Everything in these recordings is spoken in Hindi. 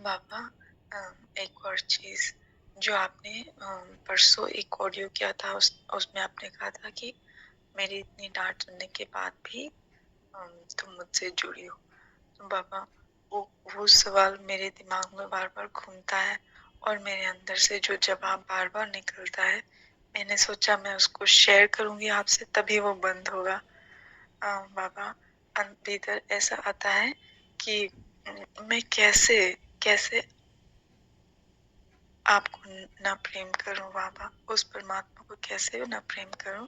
पापा, एक और चीज़ जो आपने परसों एक ऑडियो किया था, उसमें आपने कहा था कि मेरी इतनी डांट सुनने के बाद भी तुम मुझसे जुड़ी हो। तो पापा, वो वो सवाल मेरे दिमाग में बार बार घूमता है और मेरे अंदर से जो जवाब बार बार निकलता है, मैंने सोचा मैं उसको शेयर करूंगी आपसे, तभी वो बंद होगा। पापा, भीतर ऐसा आता है कि मैं कैसे कैसे आपको न प्रेम करूं बाबा, उस परमात्मा को कैसे न प्रेम करूं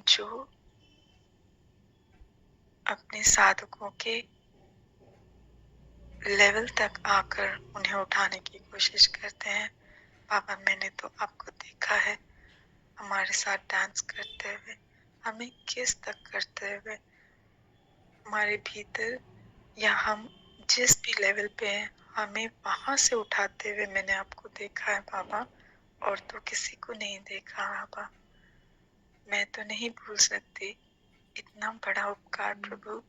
जो अपने साधकों के लेवल तक आकर उन्हें उठाने की कोशिश करते हैं। पापा, मैंने तो आपको देखा है हमारे साथ डांस करते हुए, हमें किस तक करते हुए, हमारे भीतर या हम जिस भी लेवल पे हैं हमें वहां से उठाते हुए मैंने आपको देखा है बाबा, और तो किसी को नहीं देखा बाबा। मैं तो नहीं भूल सकती इतना बड़ा उपकार प्रभु।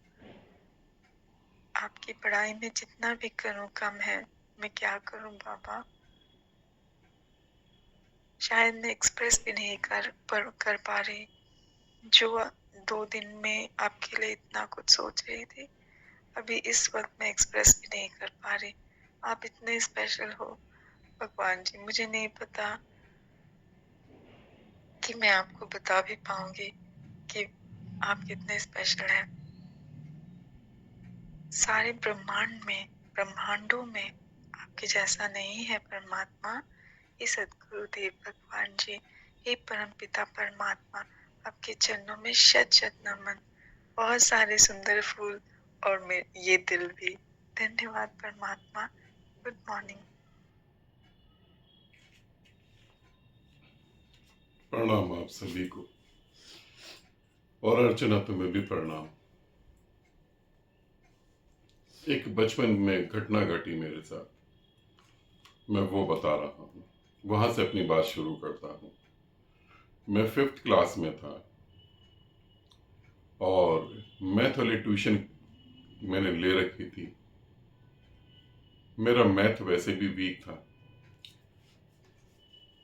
आपकी पढ़ाई में जितना भी करूं कम है। मैं क्या करूं बाबा, शायद मैं एक्सप्रेस भी नहीं कर पा रही जो 2 दिन में आपके लिए इतना कुछ सोच रही थी, अभी इस वक्त मैं एक्सप्रेस भी नहीं कर पा रही। आप इतने स्पेशल हो भगवान जी, मुझे नहीं पता कि मैं आपको बता भी पाऊंगी कि आप कितने स्पेशल हैं। सारे ब्रह्मांडों में आपके जैसा नहीं है परमात्मा। हे सदगुरुदेव भगवान जी, हे परम पिता परमात्मा, आपके चरणों में शत शत नमन। बहुत सारे सुंदर फूल और ये दिल भी। धन्यवाद परमात्मा। Good morning. प्रणाम आप सभी को। और अर्चना, तुम्हें भी प्रणाम। एक बचपन में घटना घटी मेरे साथ, मैं वो बता रहा हूँ। वहां से अपनी बात शुरू करता हूँ। मैं 5th क्लास में था और मैथ वाली ट्यूशन मैंने ले रखी थी। मेरा मैथ वैसे भी वीक था।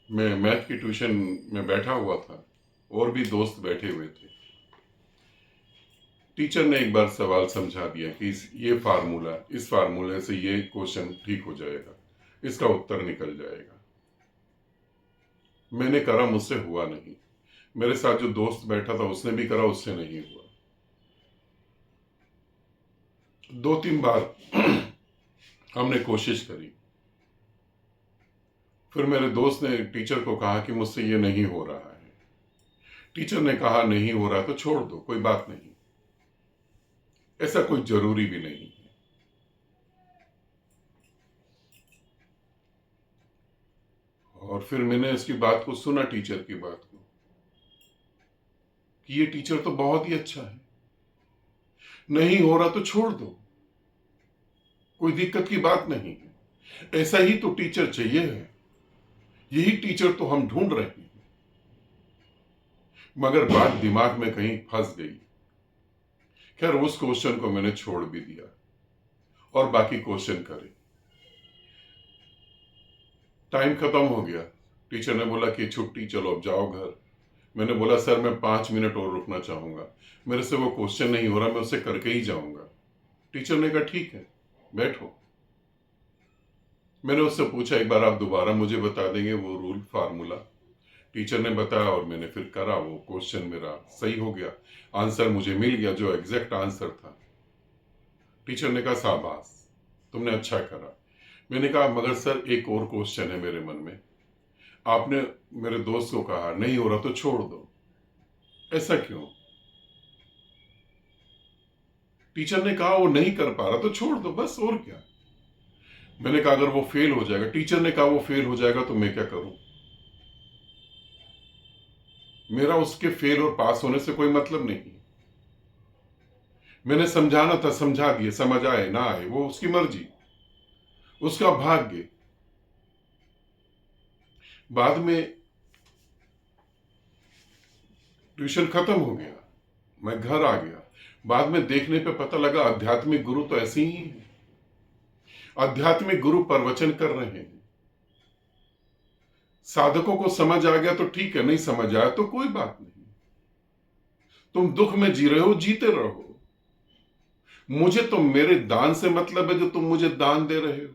मैं मैथ की ट्यूशन में बैठा हुआ था और भी दोस्त बैठे हुए थे। टीचर ने एक बार सवाल समझा दिया कि ये फार्मूला, इस फार्मूले से ये क्वेश्चन ठीक हो जाएगा, इसका उत्तर निकल जाएगा। मैंने करा, मुझसे हुआ नहीं। मेरे साथ जो दोस्त बैठा था उसने भी करा, उससे नहीं हुआ। 2-3 बार हमने कोशिश करी। फिर मेरे दोस्त ने टीचर को कहा कि मुझसे ये नहीं हो रहा है। टीचर ने कहा नहीं हो रहा तो छोड़ दो, कोई बात नहीं, ऐसा कोई जरूरी भी नहीं है। और फिर मैंने इसकी बात को सुना, टीचर की बात को, कि ये टीचर तो बहुत ही अच्छा है, नहीं हो रहा तो छोड़ दो, कोई दिक्कत की बात नहीं है। ऐसा ही तो टीचर चाहिए है, यही टीचर तो हम ढूंढ रहे हैं। मगर बात दिमाग में कहीं फंस गई। खैर, उस क्वेश्चन को मैंने छोड़ भी दिया और बाकी क्वेश्चन करे। टाइम खत्म हो गया। टीचर ने बोला कि छुट्टी, चलो अब जाओ घर। मैंने बोला सर, मैं 5 मिनट और रुकना चाहूंगा, मेरे से वो क्वेश्चन नहीं हो रहा, मैं उसे करके ही जाऊंगा। टीचर ने कहा ठीक है, बैठो। मैंने उससे पूछा एक बार आप दोबारा मुझे बता देंगे वो रूल, फार्मूला? टीचर ने बताया और मैंने फिर करा। वो क्वेश्चन मेरा सही हो गया, आंसर मुझे मिल गया जो एग्जैक्ट आंसर था। टीचर ने कहा शाबाश, तुमने अच्छा करा। मैंने कहा मगर सर, एक और क्वेश्चन है मेरे मन में। आपने मेरे दोस्त को कहा नहीं हो रहा तो छोड़ दो, ऐसा क्यों? टीचर ने कहा वो नहीं कर पा रहा तो छोड़ दो, बस, और क्या। मैंने कहा अगर वो फेल हो जाएगा, टीचर ने कहा वो फेल हो जाएगा तो मैं क्या करूं? मेरा उसके फेल और पास होने से कोई मतलब नहीं। मैंने समझाना था, समझा दिए, समझ आए ना आए वो उसकी मर्जी, उसका भाग्य। बाद में ट्यूशन खत्म हो गया, मैं घर आ गया। बाद में देखने पे पता लगा आध्यात्मिक गुरु तो ऐसे ही हैं। आध्यात्मिक गुरु प्रवचन कर रहे हैं। साधकों को समझ आ गया तो ठीक है, नहीं समझ आया तो कोई बात नहीं। तुम दुख में जी रहे हो, जीते रहो। मुझे तो मेरे दान से मतलब है जो तुम मुझे दान दे रहे हो।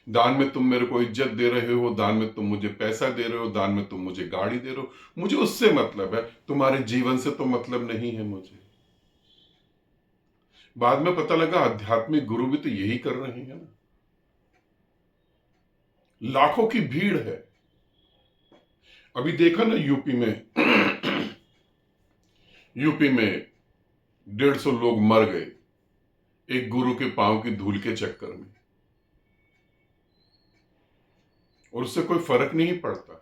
दान में तुम मेरे को इज्जत दे रहे हो, दान में तुम मुझे पैसा दे रहे हो, दान में तुम मुझे गाड़ी दे रहे हो, मुझे उससे मतलब है। तुम्हारे जीवन से तो मतलब नहीं है मुझे। बाद में पता लगा आध्यात्मिक गुरु भी तो यही कर रहे हैं ना। लाखों की भीड़ है। अभी देखा ना यूपी में यूपी में 150 लोग मर गए एक गुरु के पांव की धूल के चक्कर में, और उससे कोई फर्क नहीं पड़ता।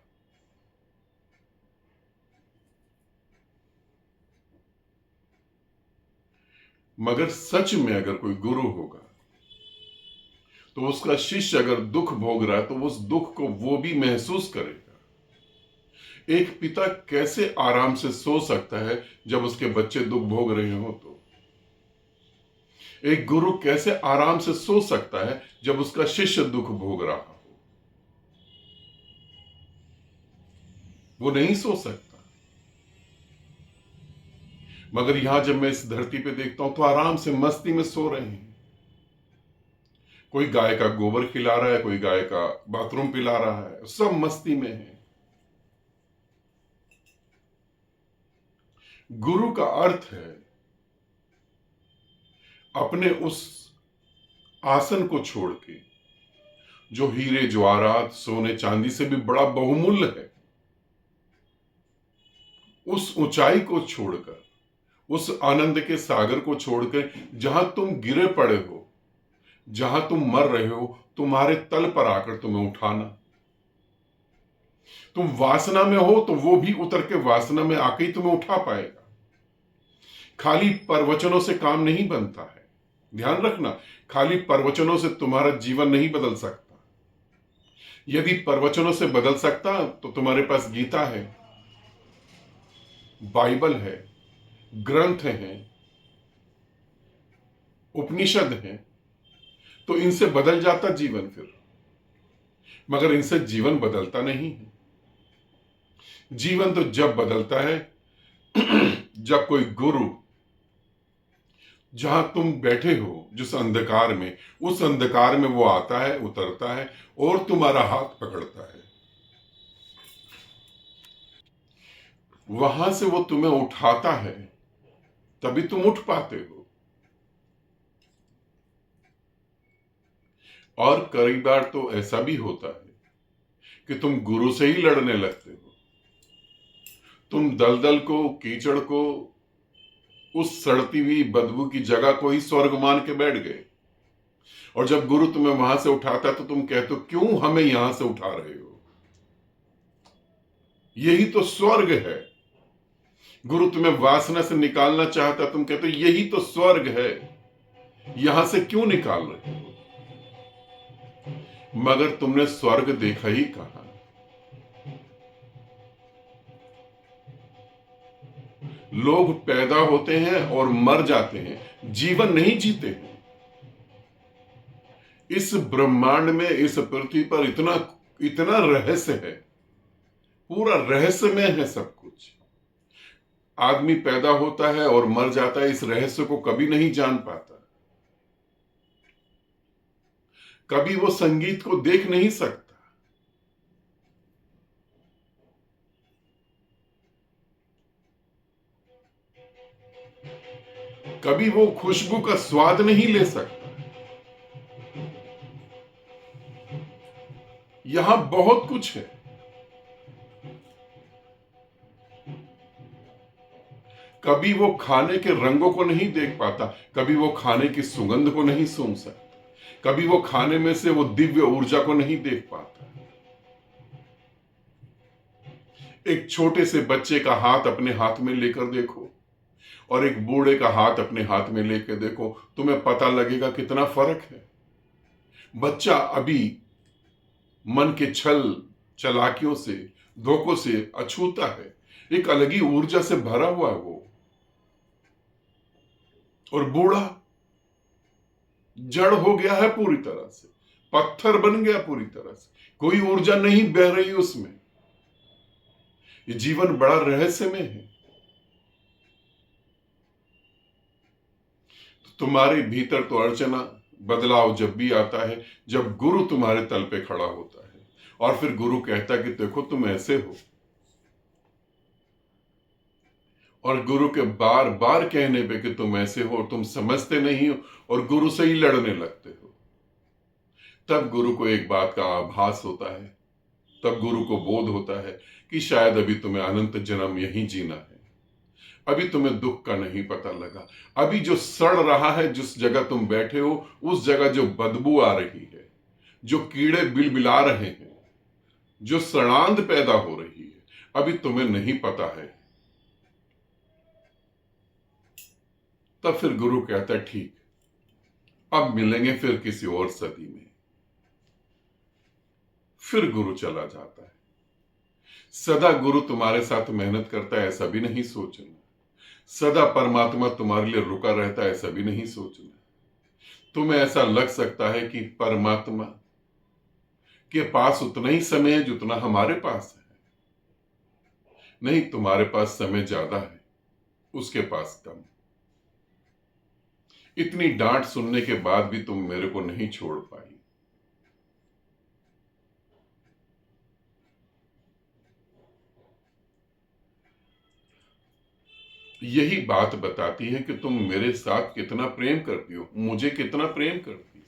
मगर सच में अगर कोई गुरु होगा तो उसका शिष्य अगर दुख भोग रहा है तो उस दुख को वो भी महसूस करेगा। एक पिता कैसे आराम से सो सकता है जब उसके बच्चे दुख भोग रहे हो? तो एक गुरु कैसे आराम से सो सकता है जब उसका शिष्य दुख भोग रहा हो? वो नहीं सो सकता। मगर यहां जब मैं इस धरती पे देखता हूं तो आराम से मस्ती में सो रहे हैं। कोई गाय का गोबर खिला रहा है, कोई गाय का बाथरूम पिला रहा है, सब मस्ती में है। गुरु का अर्थ है अपने उस आसन को छोड़ के जो हीरे जवाहरात सोने चांदी से भी बड़ा बहुमूल्य है, उस ऊंचाई को छोड़कर, उस आनंद के सागर को छोड़कर जहां तुम गिरे पड़े हो, जहां तुम मर रहे हो, तुम्हारे तल पर आकर तुम्हें उठाना। तुम वासना में हो तो वो भी उतर के वासना में आके ही तुम्हें उठा पाएगा। खाली प्रवचनों से काम नहीं बनता है, ध्यान रखना। खाली प्रवचनों से तुम्हारा जीवन नहीं बदल सकता। यदि प्रवचनों से बदल सकता तो तुम्हारे पास गीता है, बाइबल है, ग्रंथ हैं, उपनिषद हैं, तो इनसे बदल जाता जीवन फिर। मगर इनसे जीवन बदलता नहीं है। जीवन तो जब बदलता है जब कोई गुरु जहां तुम बैठे हो जिस अंधकार में, उस अंधकार में वो आता है, उतरता है और तुम्हारा हाथ पकड़ता है। वहां से वो तुम्हें उठाता है, तभी तुम उठ पाते हो। और कई बार तो ऐसा भी होता है कि तुम गुरु से ही लड़ने लगते हो। तुम दलदल को, कीचड़ को, उस सड़ती हुई बदबू की जगह को ही स्वर्ग मान के बैठ गए। और जब गुरु तुम्हें वहां से उठाता है तो तुम कहते हो क्यों हमें यहां से उठा रहे हो? यही तो स्वर्ग है। गुरु तुम्हें वासना से निकालना चाहता, तुम कहते हो यही तो स्वर्ग है, यहां से क्यों निकाल रहे हो? मगर तुमने स्वर्ग देखा ही कहां? लोग पैदा होते हैं और मर जाते हैं, जीवन नहीं जीते हैं। इस ब्रह्मांड में, इस पृथ्वी पर इतना इतना रहस्य है, पूरा रहस्यमय है सब कुछ। आदमी पैदा होता है और मर जाता है, इस रहस्य को कभी नहीं जान पाता। कभी वो संगीत को देख नहीं सकता। कभी वो खुशबू का स्वाद नहीं ले सकता। यहां बहुत कुछ है। कभी वो खाने के रंगों को नहीं देख पाता, कभी वो खाने की सुगंध को नहीं सूंघ सकता, कभी वो खाने में से वो दिव्य ऊर्जा को नहीं देख पाता। एक छोटे से बच्चे का हाथ अपने हाथ में लेकर देखो और एक बूढ़े का हाथ अपने हाथ में लेकर देखो, तुम्हें पता लगेगा कितना फर्क है। बच्चा अभी मन के छल चालाकियों से, धोखों से अछूता है, एक अलग ही ऊर्जा से भरा हुआ है वो। और बूढ़ा जड़ हो गया है पूरी तरह से, पत्थर बन गया पूरी तरह से, कोई ऊर्जा नहीं बह रही उसमें। ये जीवन बड़ा रहस्यमय है। तुम्हारे भीतर तो अर्चना बदलाव जब भी आता है जब गुरु तुम्हारे तल पे खड़ा होता है और फिर गुरु कहता है कि देखो तुम ऐसे हो, और गुरु के बार बार कहने पे कि तुम ऐसे हो, तुम समझते नहीं हो और गुरु से ही लड़ने लगते हो, तब गुरु को एक बात का आभास होता है, तब गुरु को बोध होता है कि शायद अभी तुम्हें अनंत जन्म यहीं जीना है, अभी तुम्हें दुख का नहीं पता लगा, अभी जो सड़ रहा है जिस जगह तुम बैठे हो उस जगह जो बदबू आ रही है, जो कीड़े बिलबिला रहे हैं, जो सड़ांध पैदा हो रही है, अभी तुम्हें नहीं पता है। तब फिर गुरु कहता है ठीक, अब मिलेंगे फिर किसी और सदी में। फिर गुरु चला जाता है। सदा गुरु तुम्हारे साथ मेहनत करता है ऐसा भी नहीं सोचना, सदा परमात्मा तुम्हारे लिए रुका रहता है ऐसा भी नहीं सोचना। तुम्हें ऐसा लग सकता है कि परमात्मा के पास उतना ही समय है जितना हमारे पास है। नहीं, तुम्हारे पास समय ज्यादा है, उसके पास कम। इतनी डांट सुनने के बाद भी तुम मेरे को नहीं छोड़ पाई। यही बात बताती है कि तुम मेरे साथ कितना प्रेम करती हो, मुझे कितना प्रेम करती हो।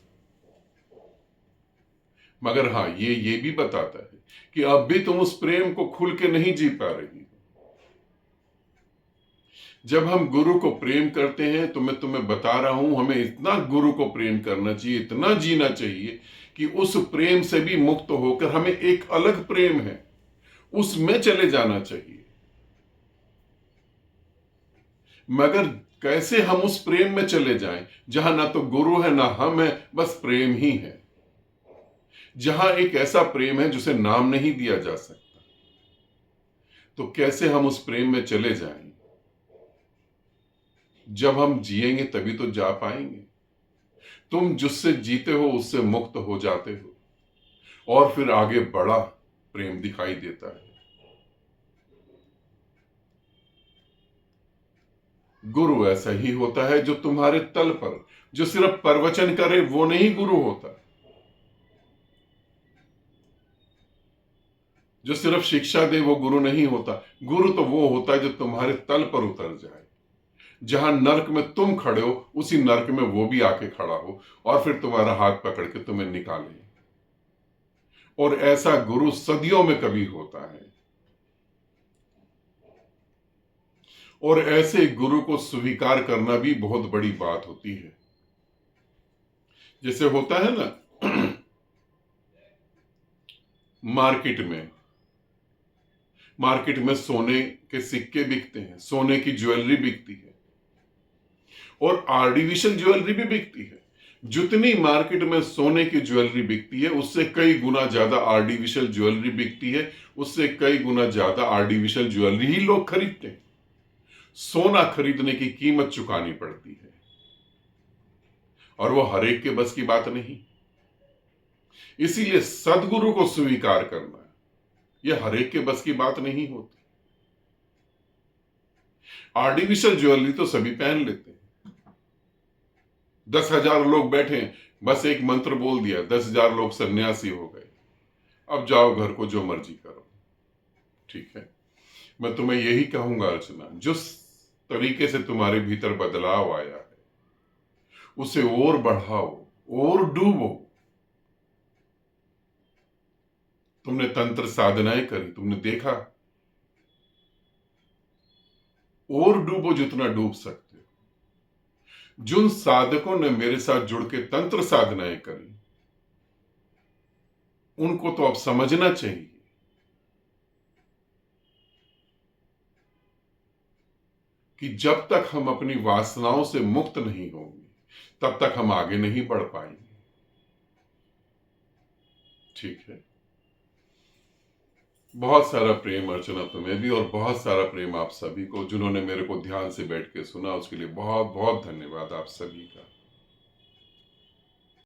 मगर हाँ, ये भी बताता है कि अब भी तुम उस प्रेम को खुल के नहीं जी पा रही हो। जब हम गुरु को प्रेम करते हैं तो मैं तुम्हें बता रहा हूं, हमें इतना गुरु को प्रेम करना चाहिए, इतना जीना चाहिए कि उस प्रेम से भी मुक्त होकर हमें एक अलग प्रेम है उसमें चले जाना चाहिए। मगर कैसे हम उस प्रेम में चले जाएं जहां ना तो गुरु है ना हम है, बस प्रेम ही है, जहां एक ऐसा प्रेम है जिसे नाम नहीं दिया जा सकता। तो कैसे हम उस प्रेम में चले जाएं? जब हम जिएंगे तभी तो जा पाएंगे। तुम जिससे जीते हो उससे मुक्त हो जाते हो और फिर आगे बड़ा प्रेम दिखाई देता है। गुरु ऐसा ही होता है जो तुम्हारे तल पर जो सिर्फ प्रवचन करे वो नहीं गुरु होता, जो सिर्फ शिक्षा दे वो गुरु नहीं होता। गुरु तो वो होता है जो तुम्हारे तल पर उतर जाए, जहां नर्क में तुम खड़े हो उसी नर्क में वो भी आके खड़ा हो और फिर तुम्हारा हाथ पकड़ के तुम्हें निकाले। और ऐसा गुरु सदियों में कभी होता है। और ऐसे गुरु को स्वीकार करना भी बहुत बड़ी बात होती है। जैसे होता है ना मार्केट में सोने के सिक्के बिकते हैं, सोने की ज्वेलरी बिकती है और आर्टिफिशियल ज्वेलरी भी बिकती है। जितनी मार्केट में सोने की ज्वेलरी बिकती है उससे कई गुना ज्यादा आर्टिफिशियल ज्वेलरी बिकती है, उससे कई गुना ज्यादा आर्टिफिशियल ज्वेलरी ही लोग खरीदते हैं। सोना खरीदने की कीमत चुकानी पड़ती है और वो हर एक के बस की बात नहीं। इसीलिए सदगुरु को स्वीकार करना यह हर एक के बस की बात नहीं होती। आर्टिफिशियल ज्वेलरी तो सभी पहन लेते हैं। 10,000 लोग बैठे, बस एक मंत्र बोल दिया, 10,000 लोग सन्यासी हो गए। अब जाओ घर को, जो मर्जी करो। ठीक है, मैं तुम्हें यही कहूंगा अर्चना, जिस तरीके से तुम्हारे भीतर बदलाव आया है उसे और बढ़ाओ और डूबो। तुमने तंत्र साधनाएं करी, तुमने देखा, और डूबो जितना डूब सकते हो। जिन साधकों ने मेरे साथ जुड़ के तंत्र साधनाएं करी उनको तो अब समझना चाहिए कि जब तक हम अपनी वासनाओं से मुक्त नहीं होंगे तब तक हम आगे नहीं बढ़ पाएंगे। ठीक है, बहुत सारा प्रेम अर्चना तुम्हें भी और बहुत सारा प्रेम आप सभी को, जिन्होंने मेरे को ध्यान से बैठ के सुना, उसके लिए बहुत बहुत धन्यवाद आप सभी का।